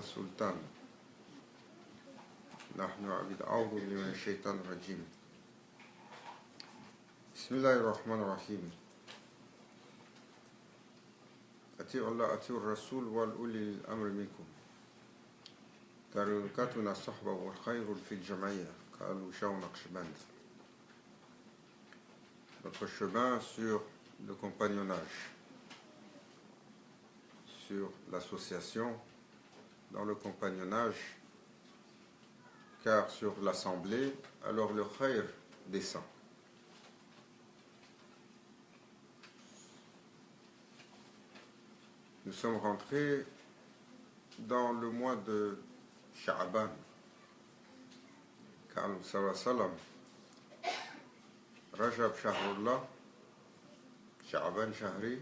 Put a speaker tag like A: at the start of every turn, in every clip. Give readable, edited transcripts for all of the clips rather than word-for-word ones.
A: السلطان نحن عبيد أعوذ بالله من الشيطان الرجيم بسم الله الرحمن الرحيم أطيعوا الله أطيعوا الرسول والأولي الأمر منكم تركتنا الصحبة والخير في الجمعية قالوا شاو نقشبند. Notre chemin sur le compagnonnage, sur l'association dans le compagnonnage, car sur l'assemblée, alors le khayr descend. Nous sommes rentrés dans le mois de Sha'ban, car nous sallam Rajab Shahrullah, Sha'ban Shahri,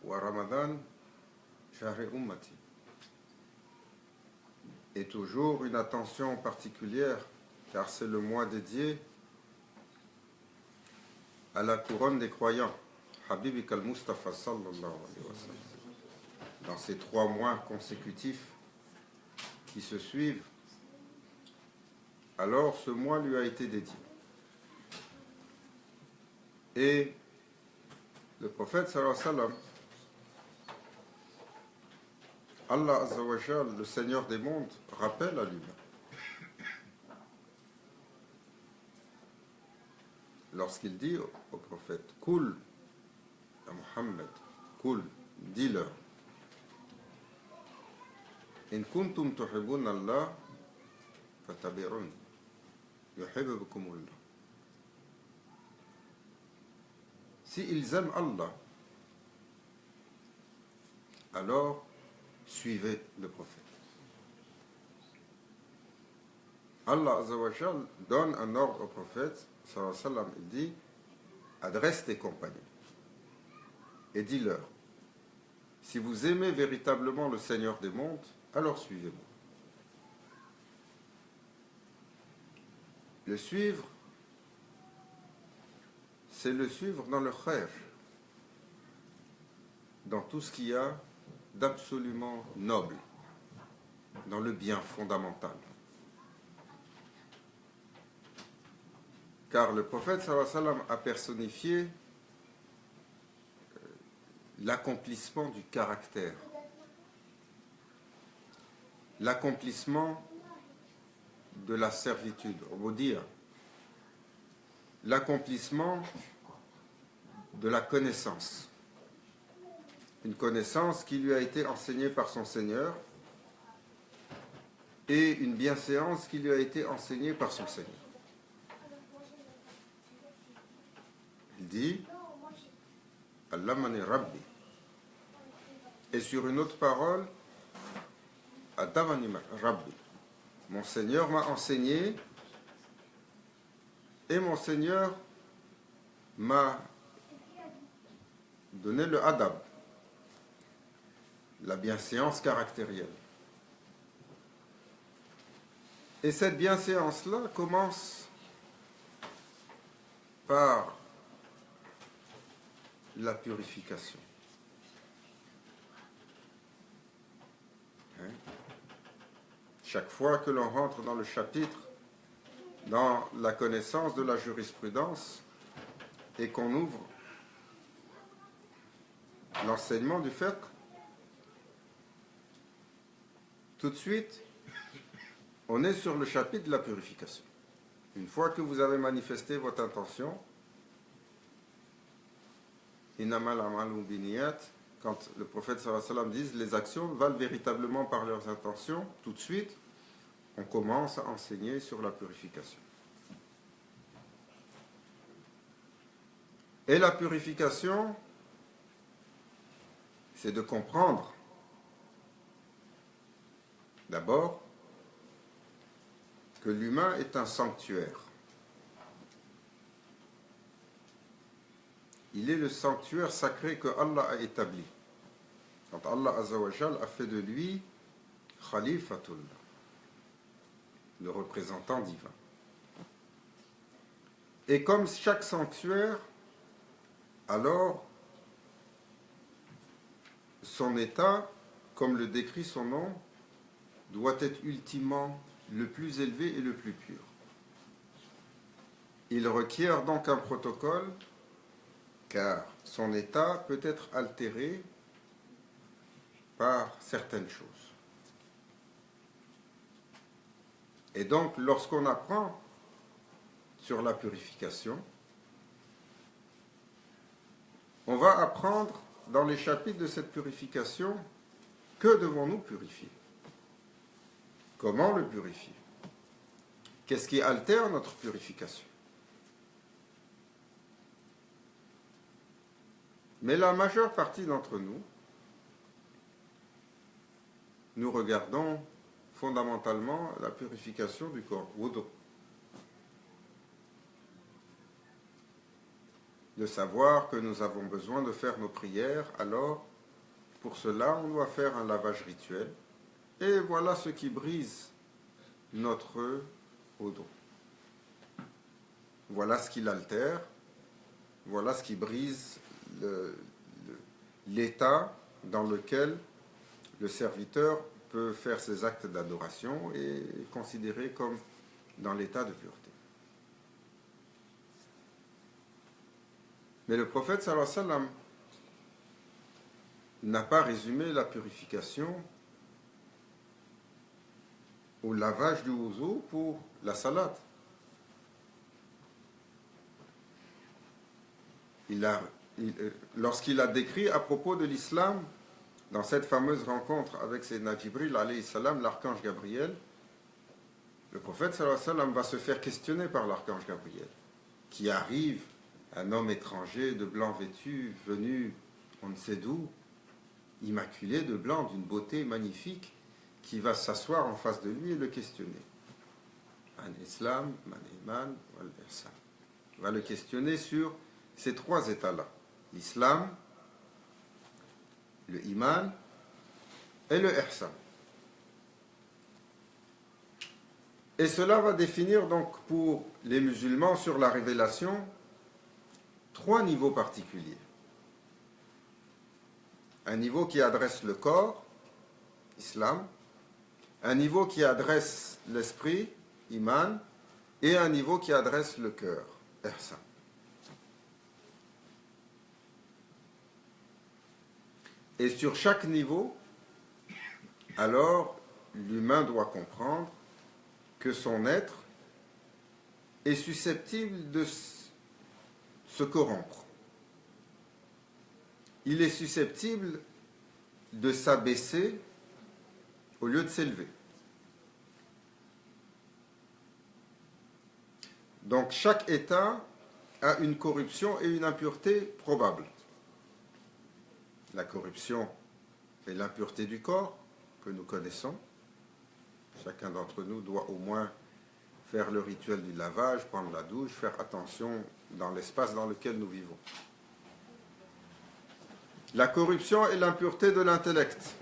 A: wa Ramadan Shahri Ummati. Et toujours une attention particulière, car c'est le mois dédié à la couronne des croyants, Habibik al-Mustafa sallallahu alayhi wa sallam. Dans ces 3 mois consécutifs qui se suivent, alors ce mois lui a été dédié. Et le prophète sallallahu alayhi wa sallam, Allah Azza wa Jal, le Seigneur des mondes, rappelle à l'humain. Lorsqu'il dit au prophète, Kul, à Muhammad, Kul, dis-leur, In kuntum tuhibbun Allah, fatabi'un, yuhibbukumullah. Si ils aiment Allah, alors suivez le prophète. Allah Azza wa Jal donne un ordre au prophète, sallallahu alayhi wa sallam, il dit, adresse tes compagnons et dis-leur, si vous aimez véritablement le Seigneur des mondes, alors suivez-moi. Le suivre, c'est le suivre dans le khayr, dans tout ce qu'il y a d'absolument noble, dans le bien fondamental. Car le prophète sallallahu alayhi wa sallam a personnifié l'accomplissement du caractère, l'accomplissement de la servitude, on va dire, l'accomplissement de la connaissance. Une connaissance qui lui a été enseignée par son Seigneur et une bienséance qui lui a été enseignée par son Seigneur. Il dit Allamani Rabbi. Et sur une autre parole, Adamani Rabbi. Mon Seigneur m'a enseigné et mon Seigneur m'a donné le adab, la bienséance caractérielle. Et cette bienséance-là commence par la purification. Chaque fois que l'on rentre dans le chapitre, dans la connaissance de la jurisprudence, et qu'on ouvre l'enseignement du fiqh, tout de suite, on est sur le chapitre de la purification. Une fois que vous avez manifesté votre intention, innamal a'malu binniyat, quand le prophète sallallahu alayhi wa sallam dit les actions valent véritablement par leurs intentions, tout de suite, on commence à enseigner sur la purification. Et la purification, c'est de comprendre d'abord que l'humain est un sanctuaire. Il est le sanctuaire sacré que Allah a établi. Quand Allah Azza wa Jal a fait de lui Khalifatullah, le représentant divin. Et comme chaque sanctuaire, alors son état, comme le décrit son nom, doit être ultimement le plus élevé et le plus pur. Il requiert donc un protocole car son état peut être altéré par certaines choses. Et donc, lorsqu'on apprend sur la purification, on va apprendre dans les chapitres de cette purification que devons-nous purifier, comment le purifier, qu'est-ce qui altère notre purification. Mais la majeure partie d'entre nous, nous regardons fondamentalement la purification du corps, wudu. De savoir que nous avons besoin de faire nos prières, alors pour cela on doit faire un lavage rituel. Et voilà ce qui brise notre wudu. Voilà ce qui l'altère, voilà ce qui brise l'état dans lequel le serviteur peut faire ses actes d'adoration et est considéré comme dans l'état de pureté. Mais le prophète sallallahu alayhi wa sallam n'a pas résumé la purification au lavage du wudu pour la salade. Lorsqu'il a décrit à propos de l'islam, dans cette fameuse rencontre avec Sayyidina Jibril, alayhi salam, l'archange Gabriel, le prophète sallallahu alayhi wa sallam va se faire questionner par l'archange Gabriel, qui arrive, un homme étranger de blanc vêtu, venu on ne sait d'où, immaculé de blanc, d'une beauté magnifique, qui va s'asseoir en face de lui et le questionner. Man islam, man iman, wal ihsan. Il va le questionner sur ces trois états-là. L'islam, le iman et le ihsan. Et cela va définir donc pour les musulmans sur la révélation trois niveaux particuliers. Un niveau qui adresse le corps, islam, un niveau qui adresse l'esprit, iman, et un niveau qui adresse le cœur, ihsan. Et sur chaque niveau, alors, l'humain doit comprendre que son être est susceptible de se corrompre. Il est susceptible de s'abaisser au lieu de s'élever. Donc chaque état a une corruption et une impureté probables. La corruption et l'impureté du corps, que nous connaissons. Chacun d'entre nous doit au moins faire le rituel du lavage, prendre la douche, faire attention dans l'espace dans lequel nous vivons. La corruption et l'impureté de l'intellect.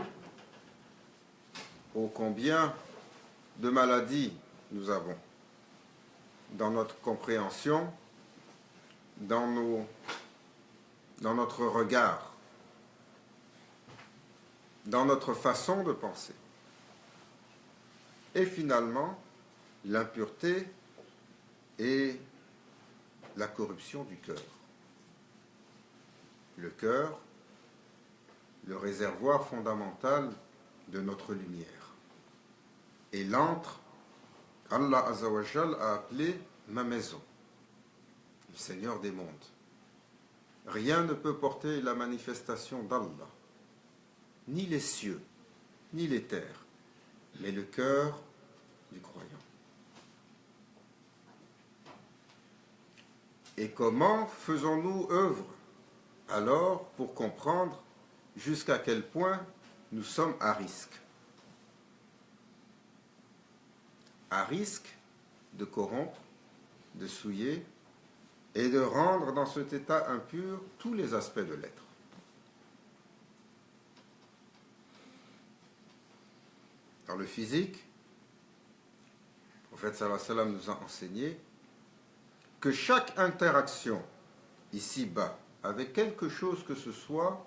A: Ô combien de maladies nous avons dans notre compréhension, dans notre regard, dans notre façon de penser. Et finalement, l'impureté et la corruption du cœur. Le cœur, le réservoir fondamental de notre lumière. Et l'antre, Allah Azza wa Jal a appelé ma maison, le Seigneur des mondes. Rien ne peut porter la manifestation d'Allah, ni les cieux, ni les terres, mais le cœur du croyant. Et comment faisons-nous œuvre alors pour comprendre jusqu'à quel point nous sommes à risque? À risque de corrompre, de souiller et de rendre dans cet état impur tous les aspects de l'être. Dans le physique, le prophète sallallahu alayhi wa sallam nous a enseigné que chaque interaction ici-bas avec quelque chose que ce soit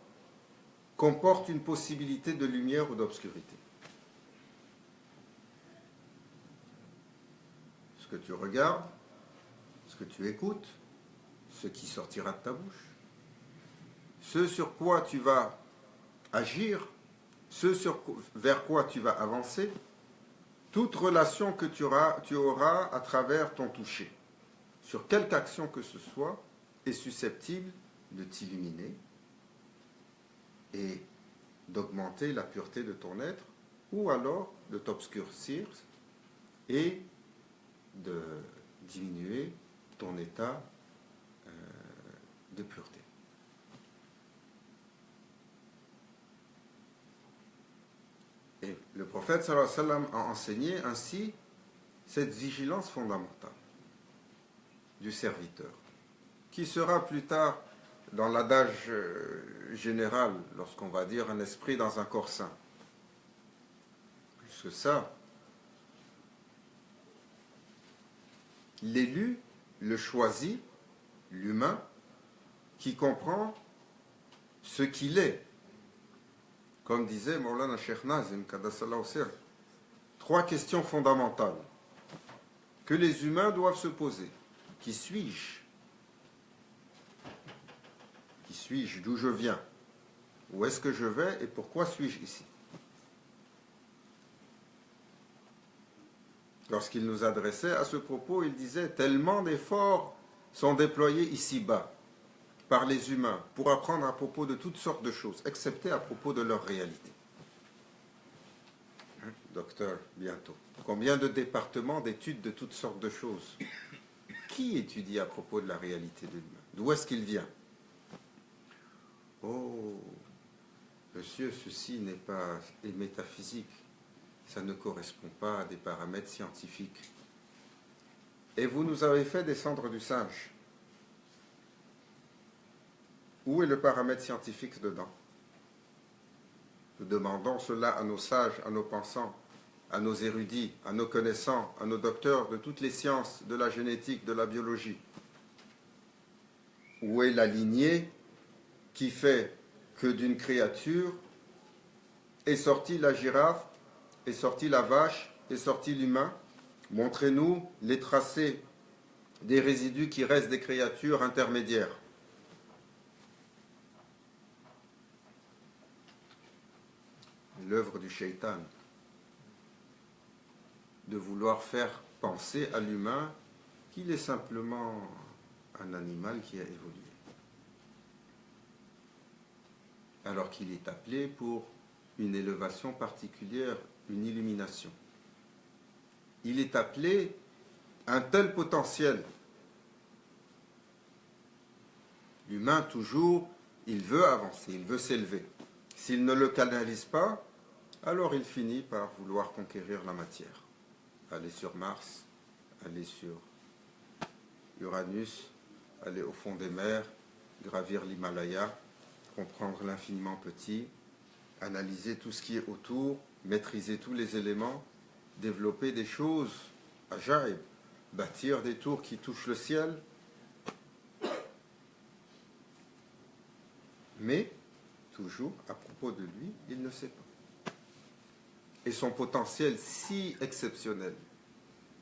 A: comporte une possibilité de lumière ou d'obscurité. ce que tu regardes, ce que tu écoutes, ce qui sortira de ta bouche, ce sur quoi tu vas agir, vers quoi tu vas avancer, toute relation que tu auras à travers ton toucher, sur quelque action que ce soit, est susceptible de t'illuminer et d'augmenter la pureté de ton être, ou alors de t'obscurcir et de diminuer ton état de pureté. Et le prophète sallallahu alayhi wa sallam a enseigné ainsi cette vigilance fondamentale du serviteur, qui sera plus tard dans l'adage général, lorsqu'on va dire un esprit dans un corps sain. Plus que ça, l'élu, le choisi, l'humain, qui comprend ce qu'il est. Comme disait Maulana Cheikh Nazim, Qaddasallahu sirr, 3 questions fondamentales que les humains doivent se poser. Qui suis-je? Qui suis-je? D'où je viens? Où est-ce que je vais et pourquoi suis-je ici? Lorsqu'il nous adressait à ce propos, il disait: tellement d'efforts sont déployés ici-bas par les humains pour apprendre à propos de toutes sortes de choses, excepté à propos de leur réalité. Docteur, bientôt. Combien de départements d'études de toutes sortes de choses? Qui étudie à propos de la réalité de l'humain? D'où est-ce qu'il vient? Oh, monsieur, ceci n'est pas métaphysique. Ça ne correspond pas à des paramètres scientifiques. Et vous nous avez fait descendre du singe. Où est le paramètre scientifique dedans? Nous demandons cela à nos sages, à nos pensants, à nos érudits, à nos connaissants, à nos docteurs de toutes les sciences, de la génétique, de la biologie. Où est la lignée qui fait que d'une créature est sortie la girafe, est sortie la vache, est sorti l'humain? Montrez-nous les tracés des résidus qui restent des créatures intermédiaires. L'œuvre du shaitan, de vouloir faire penser à l'humain qu'il est simplement un animal qui a évolué, alors qu'il est appelé pour une élévation particulière, une illumination. Il est appelé à un tel potentiel. L'humain, toujours, il veut avancer, il veut s'élever. S'il ne le canalise pas, alors il finit par vouloir conquérir la matière. Aller sur Mars, aller sur Uranus, aller au fond des mers, gravir l'Himalaya, comprendre l'infiniment petit, analyser tout ce qui est autour, maîtriser tous les éléments, développer des choses ajaib, bâtir des tours qui touchent le ciel. Mais, toujours, à propos de lui, il ne sait pas. Et son potentiel si exceptionnel,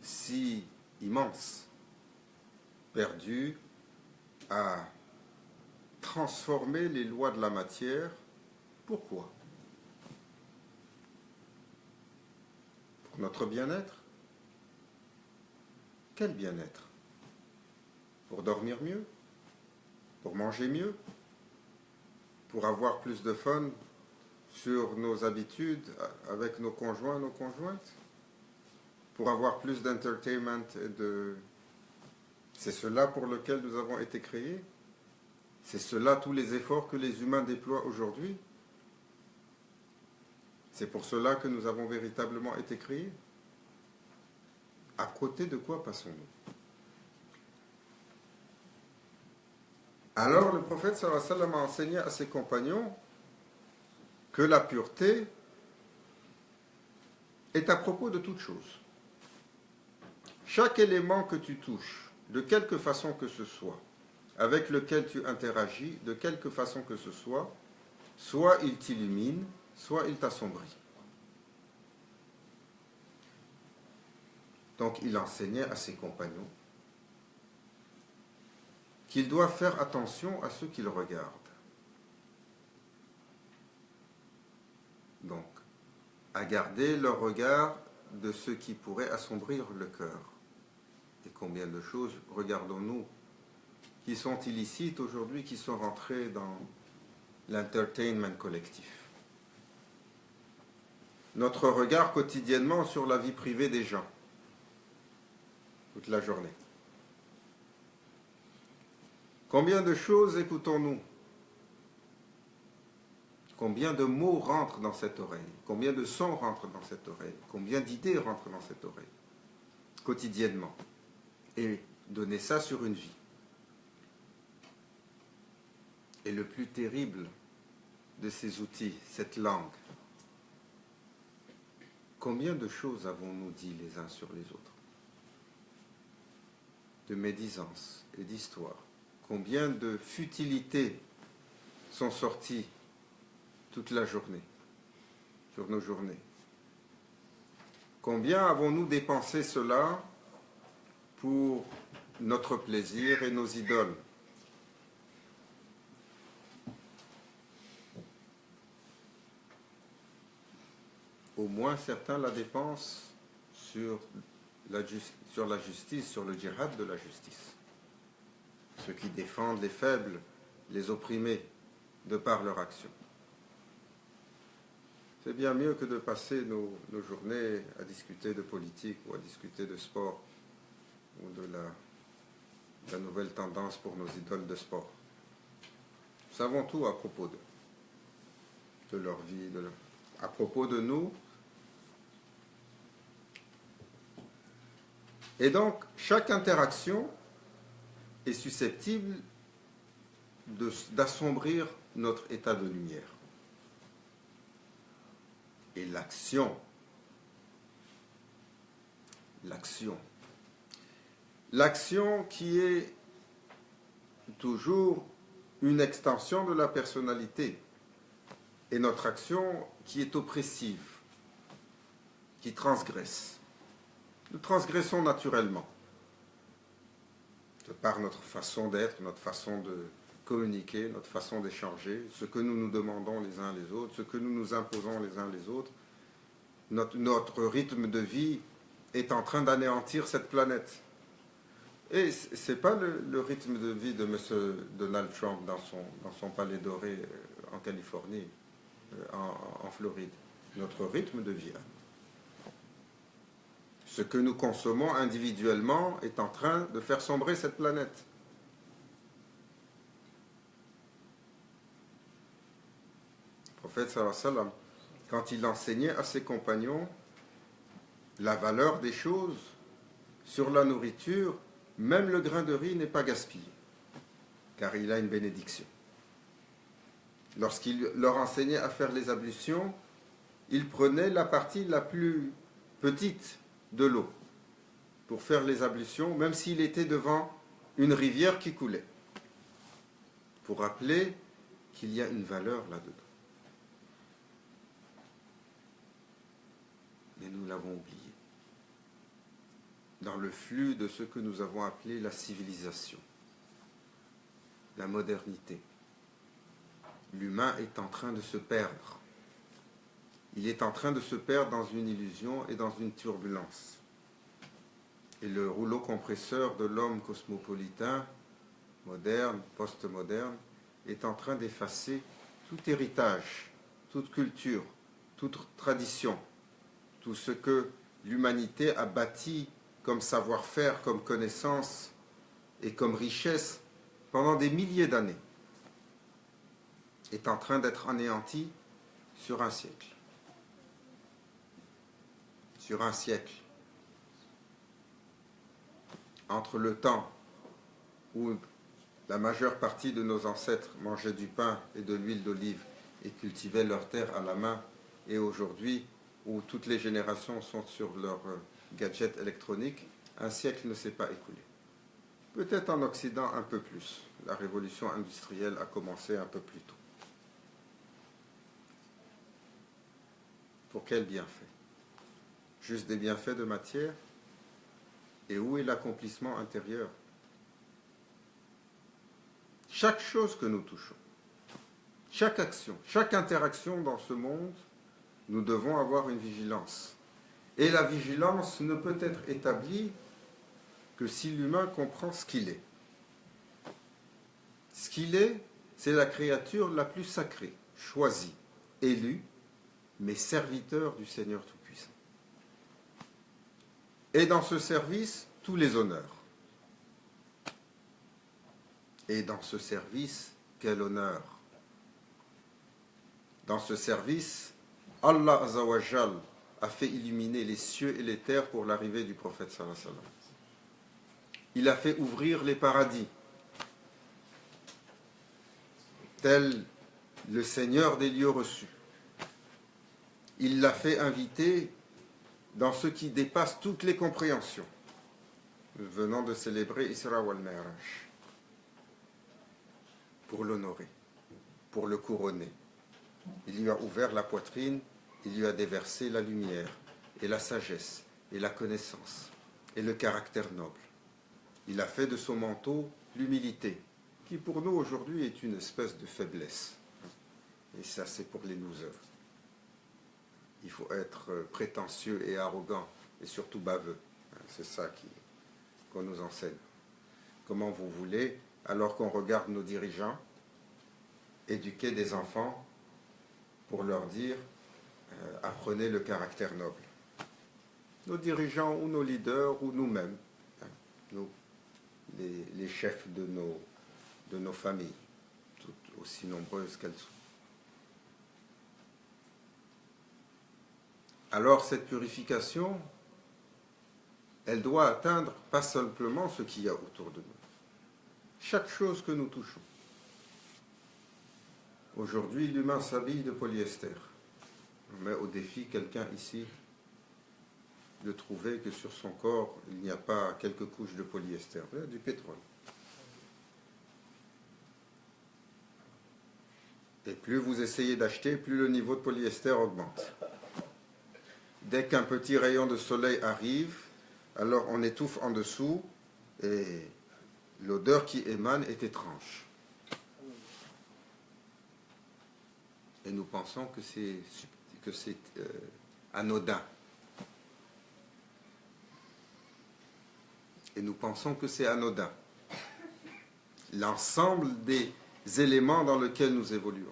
A: si immense, perdu à transformer les lois de la matière. Pourquoi? Pour notre bien-être? Quel bien-être? Pour dormir mieux? Pour manger mieux? Pour avoir plus de fun sur nos habitudes avec nos conjoints, nos conjointes? Pour avoir plus d'entertainment et de... C'est cela pour lequel nous avons été créés? C'est cela tous les efforts que les humains déploient aujourd'hui? C'est pour cela que nous avons véritablement été créés? À côté de quoi passons-nous? Alors le prophète sallallahu alayhi wa sallam a enseigné à ses compagnons que la pureté est à propos de toute chose. Chaque élément que tu touches, de quelque façon que ce soit, avec lequel tu interagis, de quelque façon que ce soit il t'illumine, soit il t'assombrit. Donc il enseignait à ses compagnons qu'ils doivent faire attention à ceux qu'ils regardent. Donc, à garder leur regard de ce qui pourrait assombrir le cœur. Et combien de choses regardons-nous qui sont illicites aujourd'hui, qui sont rentrées dans l'entertainment collectif. Notre regard quotidiennement sur la vie privée des gens, toute la journée. Combien de choses écoutons-nous? Combien de mots rentrent dans cette oreille? Combien de sons rentrent dans cette oreille? Combien d'idées rentrent dans cette oreille? Quotidiennement. Et donner ça sur une vie. Et le plus terrible de ces outils, cette langue, combien de choses avons-nous dit les uns sur les autres? De médisances et d'histoires. Combien de futilités sont sorties toute la journée, sur nos journées? Combien avons-nous dépensé cela pour notre plaisir et nos idoles? Au moins certains la dépensent sur la justice, sur le djihad de la justice. Ceux qui défendent les faibles, les opprimés, de par leur action. C'est bien mieux que de passer nos journées à discuter de politique ou à discuter de sport ou de la nouvelle tendance pour nos idoles de sport. Nous savons tout à propos de leur vie, à propos de nous. Et donc, chaque interaction est susceptible d'assombrir notre état de lumière. Et l'action qui est toujours une extension de la personnalité, et notre action qui est oppressive, qui transgresse. Nous transgressons naturellement, de par notre façon d'être, notre façon de communiquer, notre façon d'échanger, ce que nous nous demandons les uns les autres, ce que nous nous imposons les uns les autres. Notre rythme de vie est en train d'anéantir cette planète. Et ce n'est pas le rythme de vie de M. Donald Trump dans son palais doré en Californie, en Floride. Notre rythme de vie. Ce que nous consommons individuellement est en train de faire sombrer cette planète. Le prophète sallallahu alayhi wa sallam, quand il enseignait à ses compagnons la valeur des choses sur la nourriture, même le grain de riz n'est pas gaspillé, car il a une bénédiction. Lorsqu'il leur enseignait à faire les ablutions, il prenait la partie la plus petite de l'eau pour faire les ablutions, même s'il était devant une rivière qui coulait, pour rappeler qu'il y a une valeur là-dedans. Mais nous l'avons oublié. Dans le flux de ce que nous avons appelé la civilisation, la modernité, l'humain est en train de se perdre. Il est en train de se perdre dans une illusion et dans une turbulence. Et le rouleau compresseur de l'homme cosmopolitain, moderne, post-moderne, est en train d'effacer tout héritage, toute culture, toute tradition, tout ce que l'humanité a bâti comme savoir-faire, comme connaissance et comme richesse pendant des milliers d'années, est en train d'être anéanti sur un siècle. Sur un siècle. Entre le temps où la majeure partie de nos ancêtres mangeaient du pain et de l'huile d'olive et cultivaient leur terre à la main, et aujourd'hui où toutes les générations sont sur leurs gadgets électroniques, un siècle ne s'est pas écoulé. Peut-être en Occident un peu plus. La révolution industrielle a commencé un peu plus tôt. Pour quel bienfait? Juste des bienfaits de matière? Et où est l'accomplissement intérieur? Chaque chose que nous touchons, chaque action, chaque interaction dans ce monde, nous devons avoir une vigilance. Et la vigilance ne peut être établie que si l'humain comprend ce qu'il est. Ce qu'il est, c'est la créature la plus sacrée, choisie, élue, mais serviteur du Seigneur Tout-Puissant. Et dans ce service, tous les honneurs. Et dans ce service, quel honneur! Dans ce service, Allah Azzawajal a fait illuminer les cieux et les terres pour l'arrivée du prophète sallallahu alayhi wa sallam. Il a fait ouvrir les paradis, tel le Seigneur des lieux reçus. Il l'a fait inviter dans ce qui dépasse toutes les compréhensions. Nous venons de célébrer Isra wal Mi'raj pour l'honorer, pour le couronner. Il lui a ouvert la poitrine, il lui a déversé la lumière et la sagesse et la connaissance et le caractère noble. Il a fait de son manteau l'humilité, qui pour nous aujourd'hui est une espèce de faiblesse. Et ça, c'est pour les losers. Il faut être prétentieux et arrogant, et surtout baveux. C'est ça qu'on nous enseigne. Comment vous voulez, alors qu'on regarde nos dirigeants, éduquer des enfants pour leur dire apprenez le caractère noble. Nos dirigeants ou nos leaders ou nous-mêmes, nous, les chefs de nos familles, toutes aussi nombreuses qu'elles sont. Alors cette purification, elle doit atteindre pas simplement ce qu'il y a autour de nous, chaque chose que nous touchons. Aujourd'hui, l'humain s'habille de polyester. On met au défi quelqu'un ici de trouver que sur son corps, il n'y a pas quelques couches de polyester, du pétrole. Et plus vous essayez d'acheter, plus le niveau de polyester augmente. Dès qu'un petit rayon de soleil arrive, alors on étouffe en dessous et l'odeur qui émane est étrange. Et nous pensons que c'est anodin. Et nous pensons que c'est anodin. L'ensemble des éléments dans lesquels nous évoluons.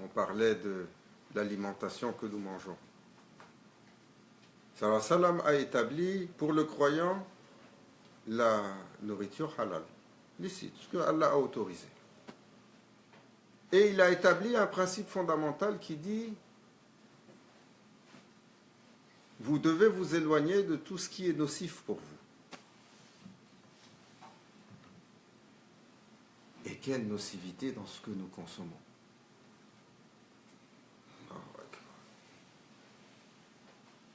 A: On parlait de l'alimentation que nous mangeons. Sallallahu alayhi wa sallam a établi pour le croyant la nourriture halal, licite, ce que Allah a autorisé. Et il a établi un principe fondamental qui dit vous devez vous éloigner de tout ce qui est nocif pour vous. Et quelle nocivité dans ce que nous consommons.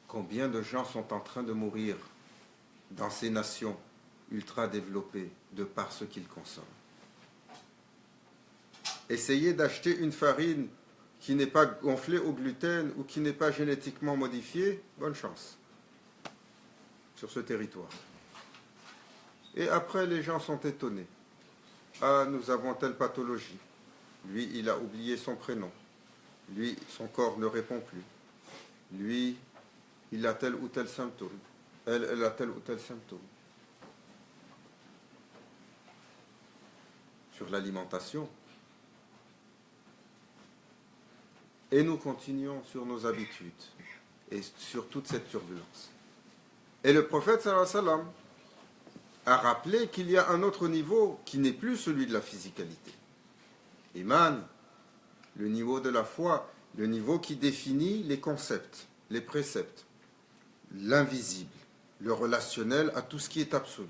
A: Combien de gens sont en train de mourir dans ces nations ultra développées de par ce qu'ils consomment. Essayez d'acheter une farine qui n'est pas gonflée au gluten ou qui n'est pas génétiquement modifiée, bonne chance sur ce territoire. Et après, les gens sont étonnés. Ah, nous avons telle pathologie. Lui, il a oublié son prénom. Lui, son corps ne répond plus. Lui, il a tel ou tel symptôme. Elle a tel ou tel symptôme. Sur l'alimentation. Et nous continuons sur nos habitudes et sur toute cette turbulence. Et le prophète sallallahu alayhi wa sallam a rappelé qu'il y a un autre niveau qui n'est plus celui de la physicalité. Iman, le niveau de la foi, le niveau qui définit les concepts, les préceptes, l'invisible, le relationnel à tout ce qui est absolu.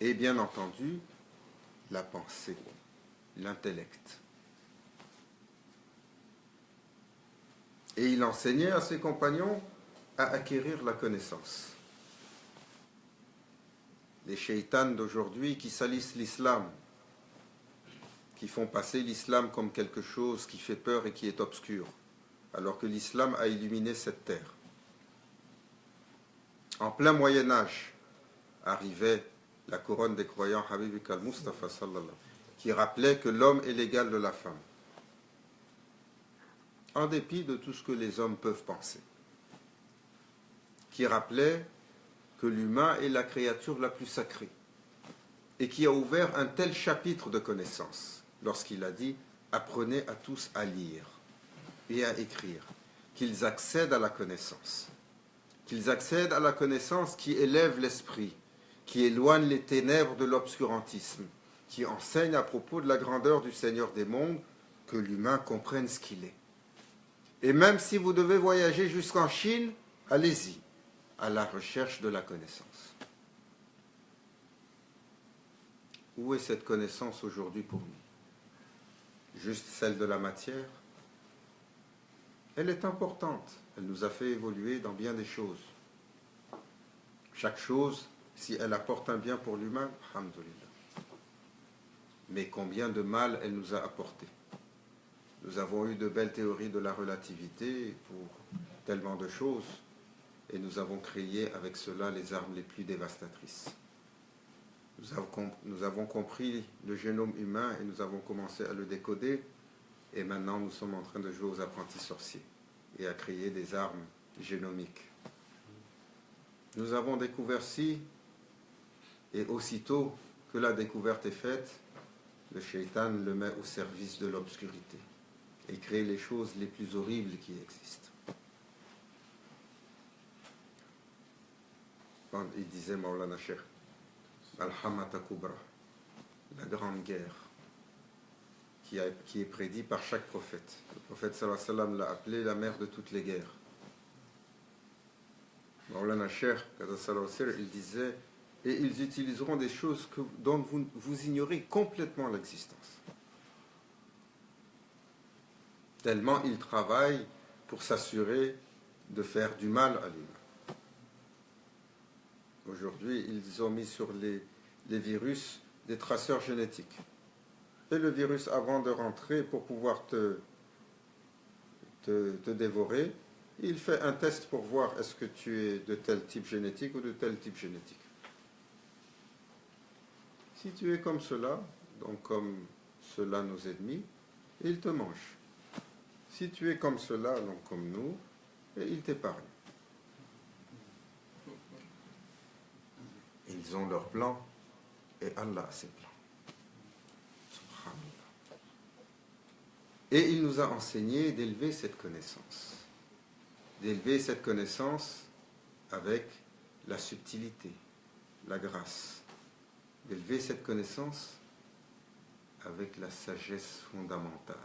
A: Et bien entendu, la pensée, l'intellect. Et il enseignait à ses compagnons à acquérir la connaissance. Les shaytans d'aujourd'hui qui salissent l'islam, qui font passer l'islam comme quelque chose qui fait peur et qui est obscur, alors que l'islam a illuminé cette terre. En plein Moyen-Âge, arrivait la couronne des croyants, Habibik al-Mustafa sallallahu, qui rappelait que l'homme est l'égal de la femme, en dépit de tout ce que les hommes peuvent penser, qui rappelait que l'humain est la créature la plus sacrée, et qui a ouvert un tel chapitre de connaissance, lorsqu'il a dit « Apprenez à tous à lire et à écrire, qu'ils accèdent à la connaissance. » Qu'ils accèdent à la connaissance qui élève l'esprit, qui éloigne les ténèbres de l'obscurantisme, qui enseigne à propos de la grandeur du Seigneur des mondes, que l'humain comprenne ce qu'il est. Et même si vous devez voyager jusqu'en Chine, allez-y, à la recherche de la connaissance. Où est cette connaissance aujourd'hui pour nous? Juste celle de la matière? Elle est importante, elle nous a fait évoluer dans bien des choses. Chaque chose, si elle apporte un bien pour l'humain, alhamdoulilah. Mais combien de mal elle nous a apporté? Nous avons eu de belles théories de la relativité pour tellement de choses, et nous avons créé avec cela les armes les plus dévastatrices. Nous avons compris le génome humain et nous avons commencé à le décoder, et maintenant nous sommes en train de jouer aux apprentis sorciers et à créer des armes génomiques. Nous avons découvert ci, et aussitôt que la découverte est faite, le shaitan le met au service de l'obscurité et crée les choses les plus horribles qui existent. Quand il disait Maulana Cheikh, Al-Hamata Kubra, la grande guerre, qui est prédit par chaque prophète. Le prophète sallallahu alayhi wa sallam l'a appelé la mère de toutes les guerres. Maulana Cheikh, il disait, et ils utiliseront des choses dont vous ignorez complètement l'existence. Tellement ils travaillent pour s'assurer de faire du mal à l'humain. Aujourd'hui, ils ont mis sur les virus des traceurs génétiques. Et le virus, avant de rentrer pour pouvoir te dévorer, il fait un test pour voir est-ce que tu es de tel type génétique ou de tel type génétique. Si tu es comme cela, donc comme cela nos ennemis, ils te mangent. Si tu es comme cela, donc comme nous, ils t'épargnent. Ils ont leurs plans et Allah a ses plans. Et il nous a enseigné d'élever cette connaissance. D'élever cette connaissance avec la subtilité, la grâce. D'élever cette connaissance avec la sagesse fondamentale.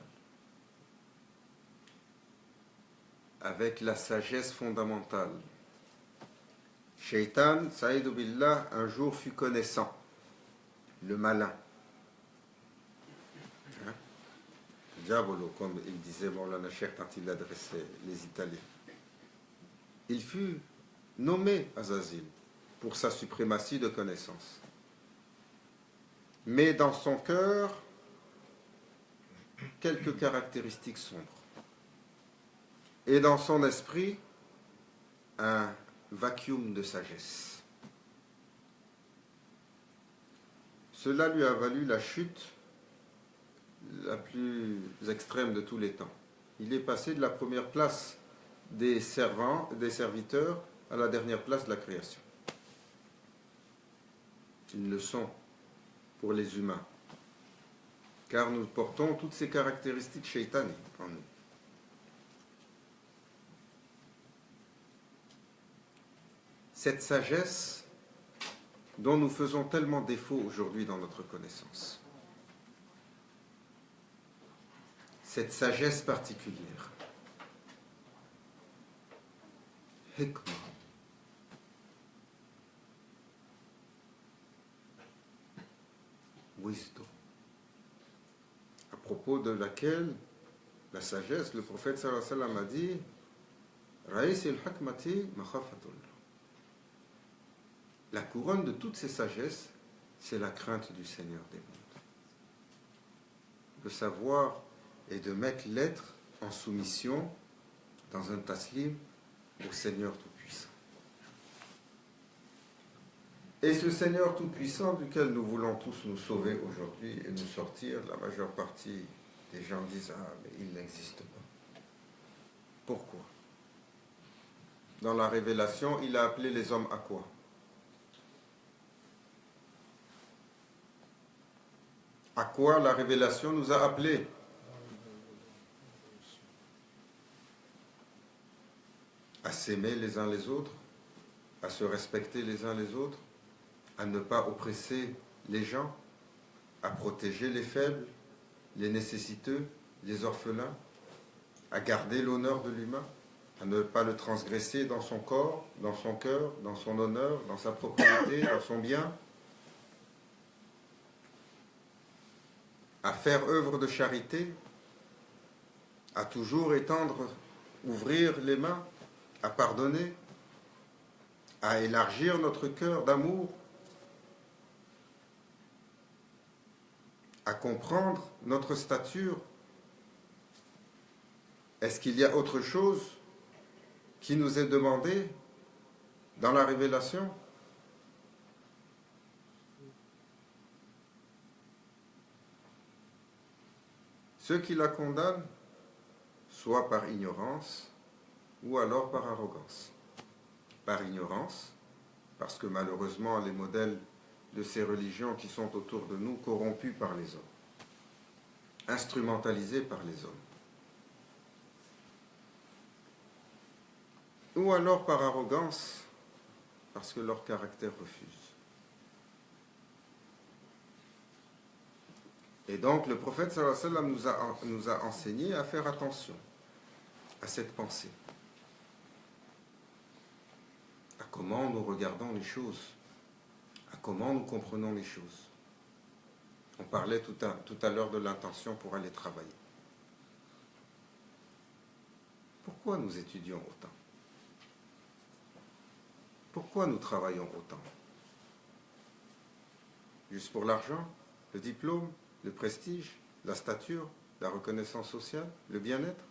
A: Avec la sagesse fondamentale. Shaitan, Saïd Billah, un jour fut connaissant, le malin. Diabolo, comme il disait Maulana Cheikh quand il adressait les Italiens. Il fut nommé Azazil pour sa suprématie de connaissance. Mais dans son cœur, quelques caractéristiques sombres. Et dans son esprit, un vacuum de sagesse. Cela lui a valu la chute la plus extrême de tous les temps. Il est passé de la première place des serviteurs, à la dernière place de la création. Une leçon pour les humains. Car nous portons toutes ces caractéristiques shaitaniques en nous. Cette sagesse dont nous faisons tellement défaut aujourd'hui dans notre connaissance. Cette sagesse particulière. Hikmah. Wisdom. À propos de laquelle, la sagesse, le prophète sallallahu alayhi wa sallam a dit Raïs al-Hakmati makhafatullah. La couronne de toutes ces sagesses, c'est la crainte du Seigneur des mondes. De savoir et de mettre l'être en soumission dans un taslim au Seigneur Tout-Puissant. Et ce Seigneur Tout-Puissant duquel nous voulons tous nous sauver aujourd'hui et nous sortir, la majeure partie des gens disent « Ah, mais il n'existe pas ». Pourquoi? Dans la révélation, il a appelé les hommes à quoi? À quoi la révélation nous a appelés? À s'aimer les uns les autres, à se respecter les uns les autres, à ne pas oppresser les gens, à protéger les faibles, les nécessiteux, les orphelins, à garder l'honneur de l'humain, à ne pas le transgresser dans son corps, dans son cœur, dans son honneur, dans sa propriété, dans son bien, à faire œuvre de charité, à toujours étendre, ouvrir les mains, à pardonner, à élargir notre cœur d'amour, à comprendre notre stature. Est-ce qu'il y a autre chose qui nous est demandé dans la révélation? Ceux qui la condamnent, soit par ignorance, ou alors par arrogance. Par ignorance, parce que malheureusement les modèles de ces religions qui sont autour de nous, corrompus par les hommes, instrumentalisés par les hommes. Ou alors par arrogance, parce que leur caractère refuse. Et donc le prophète sallallahu alayhi wa sallam nous a enseigné à faire attention à cette pensée, à comment nous regardons les choses, à comment nous comprenons les choses. On parlait tout à l'heure de l'intention pour aller travailler. Pourquoi nous étudions autant? Pourquoi nous travaillons autant? Juste pour l'argent, le diplôme, le prestige, la stature, la reconnaissance sociale, le bien-être?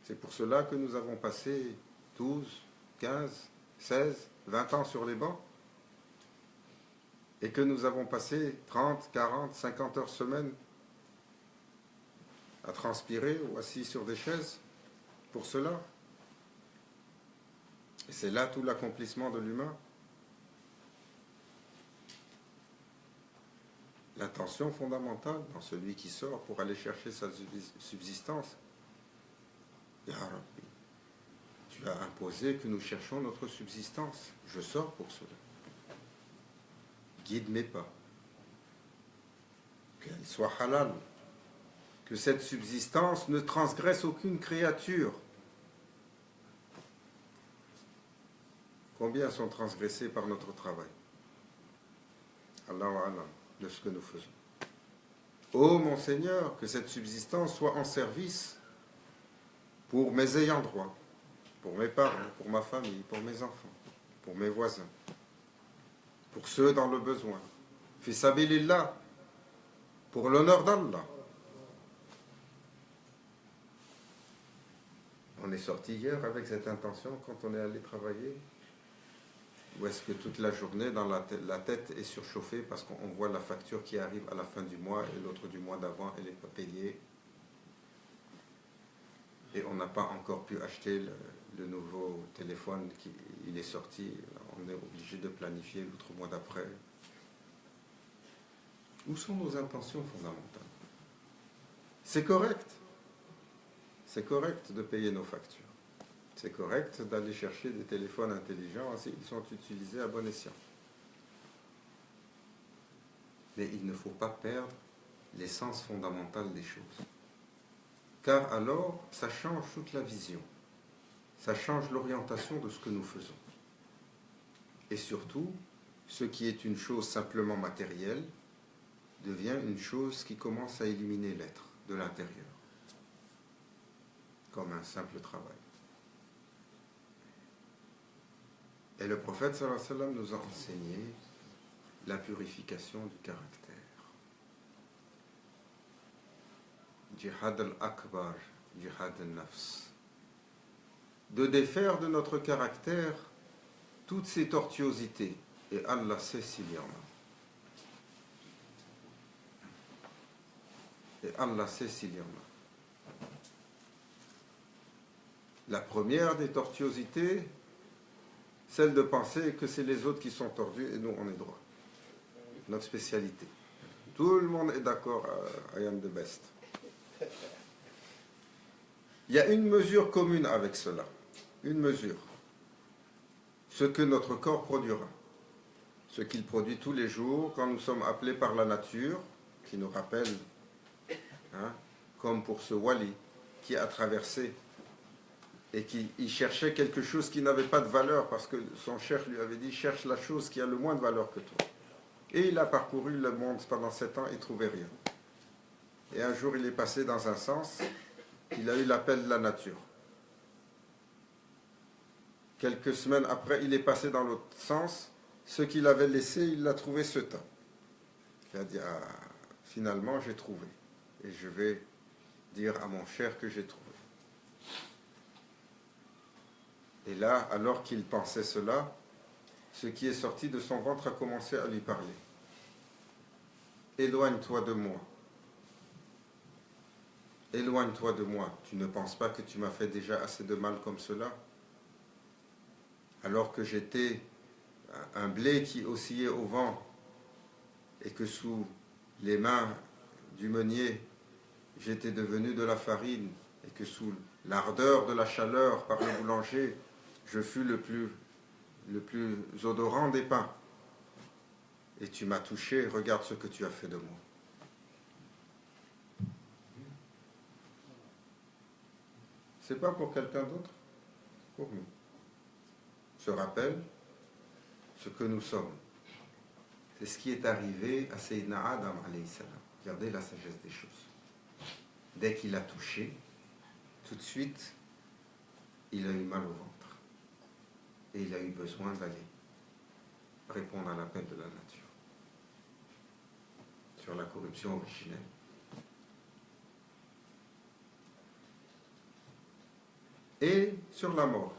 A: C'est pour cela que nous avons passé 12, 15, 16, 20 ans sur les bancs et que nous avons passé 30, 40, 50 heures semaine à transpirer ou assis sur des chaises pour cela. Et c'est là tout l'accomplissement de l'humain. L'intention fondamentale dans celui qui sort pour aller chercher sa subsistance. Ya Rabbi, tu as imposé que nous cherchions notre subsistance. Je sors pour cela. Guide mes pas. Qu'elle soit halal. Que cette subsistance ne transgresse aucune créature. Combien sont transgressés par notre travail? Allahu Alam, de ce que nous faisons. Ô mon Seigneur, que cette subsistance soit en service pour mes ayants droit, pour mes parents, pour ma famille, pour mes enfants, pour mes voisins, pour ceux dans le besoin. Fi sabilillah, pour l'honneur d'Allah. On est sorti hier avec cette intention quand on est allé travailler? Ou est-ce que toute la journée, dans la tête est surchauffée parce qu'on voit la facture qui arrive à la fin du mois et l'autre du mois d'avant, elle n'est pas payée? Et on n'a pas encore pu acheter le nouveau téléphone il est sorti. On est obligé de planifier l'autre mois d'après. Où sont nos intentions fondamentales? C'est correct. C'est correct de payer nos factures. C'est correct d'aller chercher des téléphones intelligents s'ils sont utilisés à bon escient. Mais il ne faut pas perdre l'essence fondamentale des choses. Car alors, ça change toute la vision. Ça change l'orientation de ce que nous faisons. Et surtout, ce qui est une chose simplement matérielle devient une chose qui commence à éliminer l'être de l'intérieur, comme un simple travail. Et le prophète sallallahu alayhi wa sallam nous a enseigné la purification du caractère. Jihad al-akbar, jihad al-nafs. De défaire de notre caractère toutes ces tortuosités, et Allah sait s'il y en a. Et Allah sait s'il y en a. La première des tortuosités, celle de penser que c'est les autres qui sont tordus et nous on est droit. Notre spécialité. Tout le monde est d'accord à I am the best. Il y a une mesure commune avec cela. Une mesure. Ce que notre corps produira. Ce qu'il produit tous les jours quand nous sommes appelés par la nature, qui nous rappelle, comme pour ce wali qui a traversé et qui cherchait quelque chose qui n'avait pas de valeur parce que son cheikh lui avait dit cherche la chose qui a le moins de valeur que toi. Et il a parcouru le monde pendant 7 ans et ne trouvait rien. Et un jour il est passé dans un sens, il a eu l'appel de la nature. Quelques semaines après, il est passé dans l'autre sens, ce qu'il avait laissé, il l'a trouvé ce temps. Il a dit finalement j'ai trouvé. Et je vais dire à mon cher que j'ai trouvé. Et là, alors qu'il pensait cela, ce qui est sorti de son ventre a commencé à lui parler. Éloigne-toi de moi. Éloigne-toi de moi. Tu ne penses pas que tu m'as fait déjà assez de mal comme cela? Alors que j'étais un blé qui oscillait au vent et que sous les mains du meunier, j'étais devenu de la farine et que sous l'ardeur de la chaleur par le boulanger, je fus le plus odorant des pains. Et tu m'as touché, regarde ce que tu as fait de moi. C'est pas pour quelqu'un d'autre, pour nous. Se rappelle ce que nous sommes. C'est ce qui est arrivé à Sayyidina Adam alayhi salam. Regardez la sagesse des choses. Dès qu'il a touché, tout de suite, il a eu mal au ventre. Et il a eu besoin d'aller répondre à l'appel de la nature. Sur la corruption originelle. Et sur la mort.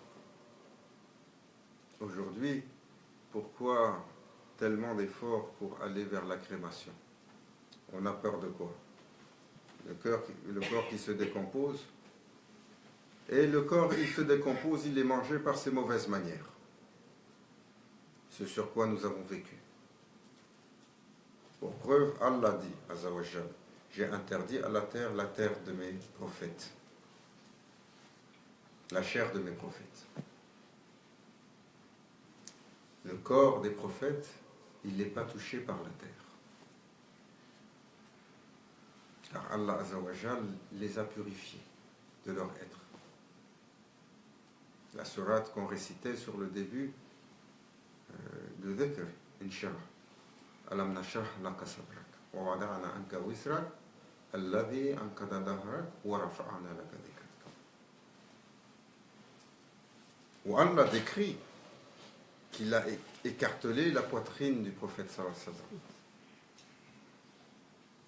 A: Aujourd'hui, pourquoi tellement d'efforts pour aller vers la crémation? On a peur de quoi? Le corps qui se décompose. Et le corps, il se décompose, il est mangé par ses mauvaises manières. Ce sur quoi nous avons vécu. Pour preuve, Allah dit, Azza wa Jal, j'ai interdit à la terre de mes prophètes. La chair de mes prophètes. Le corps des prophètes, il n'est pas touché par la terre. Car Allah Azza wa Jal les a purifiés de leur être. La sourate qu'on récitait sur le début de Dhikr, Inch'Allah. Alam nashrah laka sadrak wa wada'na anka wisrak alladhi anqadha dhahrak wa rafa'na laka dhikrak. Où Allah décrit qu'il a écartelé la poitrine du prophète sallallahu alayhi wa sallam.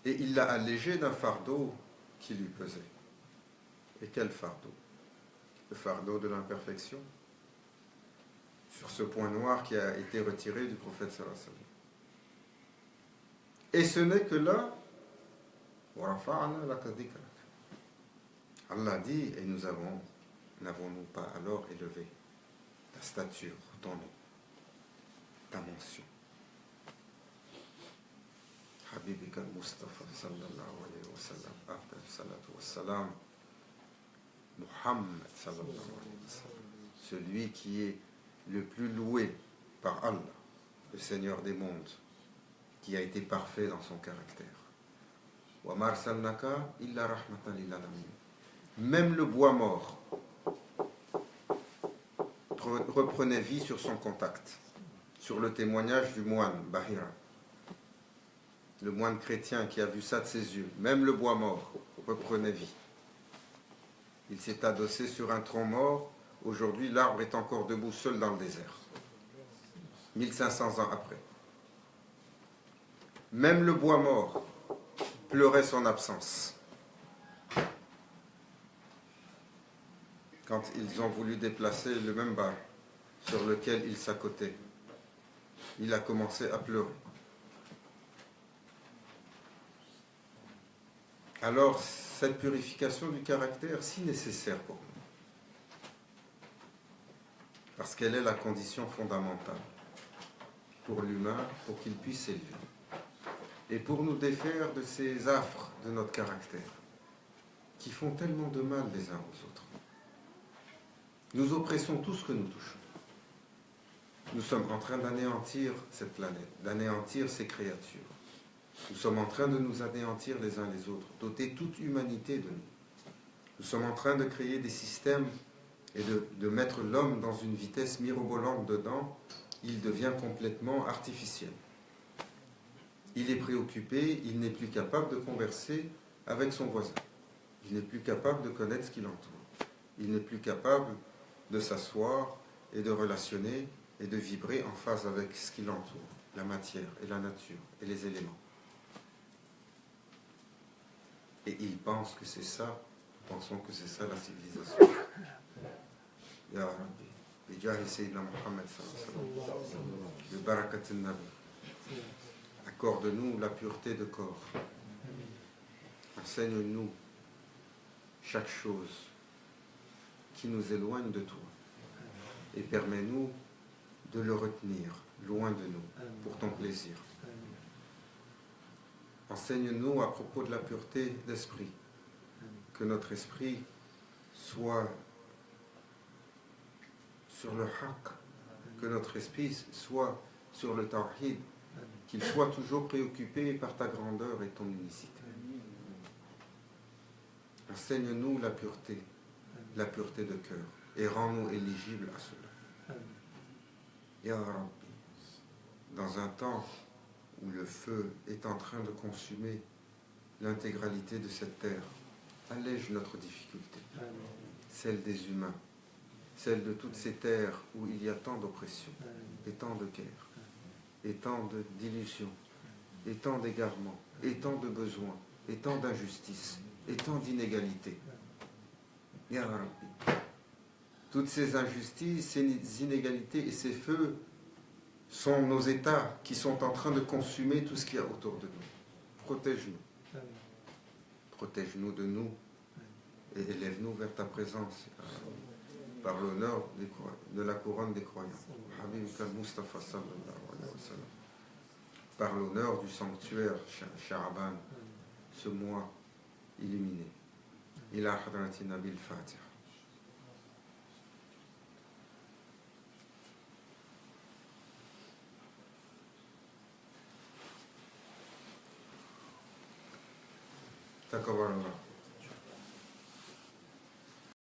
A: Et il l'a allégé d'un fardeau qui lui pesait. Et quel fardeau? Le fardeau de l'imperfection. Sur ce point noir qui a été retiré du prophète sallallahu alayhi wa sallam. Et ce n'est que là, Allah dit, et nous n'avons-nous pas alors élevé ta stature, ton nom, ta mention. Habibika al-Mustafa sallallahu alayhi wa sallam, afdal salatu wa salam, Muhammad sallallahu alayhi wa sallam, celui qui est le plus loué par Allah, le Seigneur des mondes, qui a été parfait dans son caractère. Wa ma arsalnaka illa rahmatan lil alamin. Même le bois mort reprenait vie sur son contact, sur le témoignage du moine Bahira, le moine chrétien qui a vu ça de ses yeux. Même le bois mort reprenait vie. Il s'est adossé sur un tronc mort. Aujourd'hui, l'arbre est encore debout seul dans le désert. 1500 ans après. Même le bois mort pleurait son absence. Quand ils ont voulu déplacer le minbar sur lequel il s'accotait. Il a commencé à pleurer. Alors, cette purification du caractère, si nécessaire pour nous, parce qu'elle est la condition fondamentale pour l'humain, pour qu'il puisse s'élever, et pour nous défaire de ces affres de notre caractère, qui font tellement de mal les uns aux autres. Nous oppressons tout ce que nous touchons. Nous sommes en train d'anéantir cette planète, d'anéantir ces créatures. Nous sommes en train de nous anéantir les uns les autres, d'ôter toute humanité de nous. Nous sommes en train de créer des systèmes et de mettre l'homme dans une vitesse mirobolante dedans. Il devient complètement artificiel. Il est préoccupé, il n'est plus capable de converser avec son voisin. Il n'est plus capable de connaître ce qui l'entoure. Il n'est plus capable de s'asseoir et de relationner et de vibrer en phase avec ce qui l'entoure, la matière et la nature et les éléments. Et il pense que c'est ça, nous pensons que c'est ça la civilisation. Ya Rabbi, bijahi Sayyidina Muhammad sallallahu alayhi wa sallam, bi barakat al-Nabi, accorde-nous la pureté de corps. Enseigne-nous chaque chose qui nous éloigne de toi et permets-nous de le retenir loin de nous pour ton plaisir. Enseigne-nous à propos de la pureté d'esprit, que notre esprit soit sur le haqq, que notre esprit soit sur le tawhid, qu'il soit toujours préoccupé par ta grandeur et ton unicité. Enseigne-nous la pureté de cœur, et rends-nous éligibles à cela. Ya Rabbi, dans un temps où le feu est en train de consumer l'intégralité de cette terre, allège notre difficulté, celle des humains, celle de toutes ces terres où il y a tant d'oppression, et tant de guerre, et tant d'illusions, et tant d'égarements, et tant de besoins, et tant d'injustices, et tant d'inégalités. Ya Rabbi, toutes ces injustices, ces inégalités et ces feux sont nos états qui sont en train de consumer tout ce qu'il y a autour de nous. Protège-nous. Protège-nous de nous et élève-nous vers ta présence par l'honneur de la couronne des croyants. Habib al-Mustafa sallallahu alayhi wa sallam. Par l'honneur du sanctuaire Sha'ban, ce mois illuminé. Ila hadrati Nabil Fatiha. تقبل الله